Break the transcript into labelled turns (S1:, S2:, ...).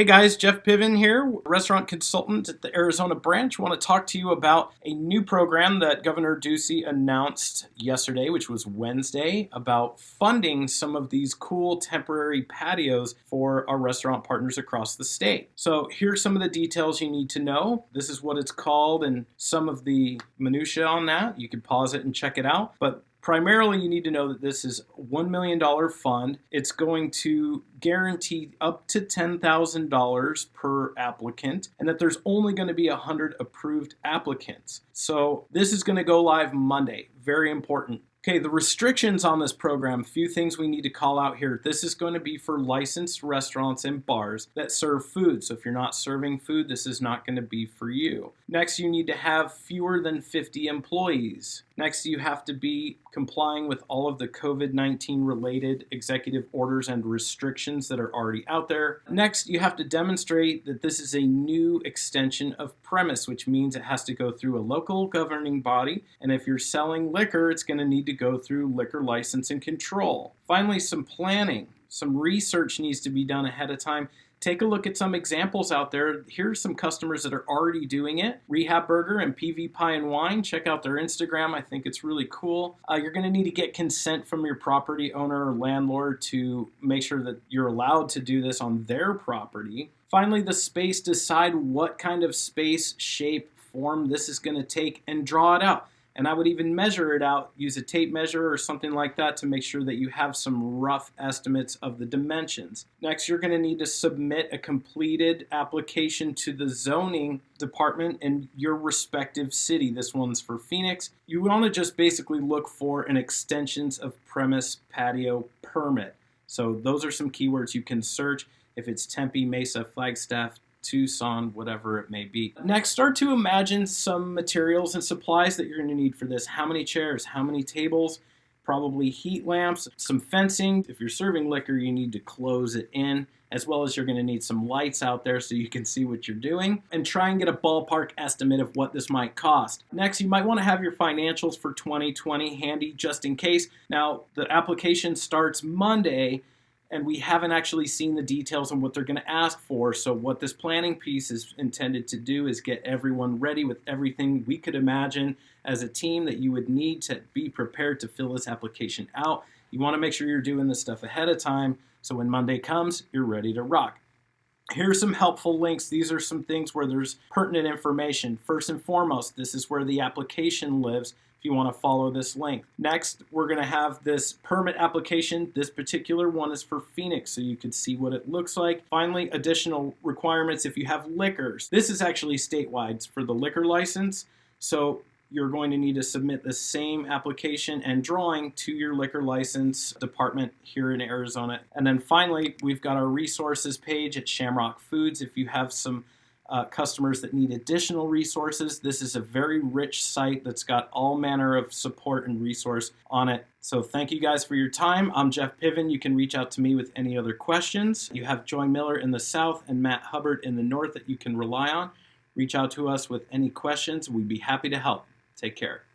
S1: Hey guys, Jeff Piven here, restaurant consultant at the Arizona branch. I want to talk to you about a new program that Governor Ducey announced yesterday, which was Wednesday, about funding some of these cool temporary patios for our restaurant partners across the state. So here's some of the details you need to know. This is what it's called and some of the minutia on that. You can pause it and check it out. But primarily, you need to know that this is a $1 million fund. It's going to guarantee up to $10,000 per applicant, and that there's only going to be 100 approved applicants. So this is going to go live Monday. Very important. Okay, the restrictions on this program, few things we need to call out here. This is going to be for licensed restaurants and bars that serve food. So if you're not serving food, this is not going to be for you. Next, you need to have fewer than 50 employees. Next, you have to be complying with all of the COVID-19 related executive orders and restrictions that are already out there. Next, you have to demonstrate that this is a new extension of premise, which means it has to go through a local governing body. And if you're selling liquor, it's going to need to go through liquor license and control. Finally, some planning. Some research needs to be done ahead of time. Take a look at some examples out there. Here are some customers that are already doing it. Rehab Burger and PV Pie and Wine. Check out their Instagram. I think it's really cool. You're going to need to get consent from your property owner or landlord to make sure that you're allowed to do this on their property. Finally, the space. Decide what kind of space, shape, form this is going to take and draw it out. And I would even measure it out, use a tape measure or something like that to make sure that you have some rough estimates of the dimensions. Next, you're going to need to submit a completed application to the zoning department in your respective city. This one's for Phoenix. You want to just basically look for an extensions of premise patio permit. So those are some keywords you can search if it's Tempe, Mesa, Flagstaff, Tucson, whatever it may be. Next, start to imagine some materials and supplies that you're going to need for this. How many chairs? How many tables? Probably heat lamps, some fencing. If you're serving liquor, you need to close it in, as well as you're going to need some lights out there so you can see what you're doing, and try and get a ballpark estimate of what this might cost. Next, you might want to have your financials for 2020 handy just in case. Now, the application starts Monday, and we haven't actually seen the details on what they're going to ask for. So what this planning piece is intended to do is get everyone ready with everything we could imagine as a team that you would need to be prepared to fill this application out. You want to make sure you're doing this stuff ahead of time so when Monday comes, you're ready to rock. Here's some helpful links. These are some things where there's pertinent information. First and foremost, this is where the application lives if you want to follow this link. Next, we're going to have this permit application. This particular one is for Phoenix, so you can see what it looks like. Finally, additional requirements if you have liquors. This is actually statewide. It's for the liquor license, so you're going to need to submit the same application and drawing to your liquor license department here in Arizona. And then finally, we've got our resources page at Shamrock Foods. If you have some customers that need additional resources, this is a very rich site that's got all manner of support and resource on it. So thank you guys for your time. I'm Jeff Piven. You can reach out to me with any other questions. You have Joy Miller in the south and Matt Hubbard in the north that you can rely on. Reach out to us with any questions. We'd be happy to help. Take care.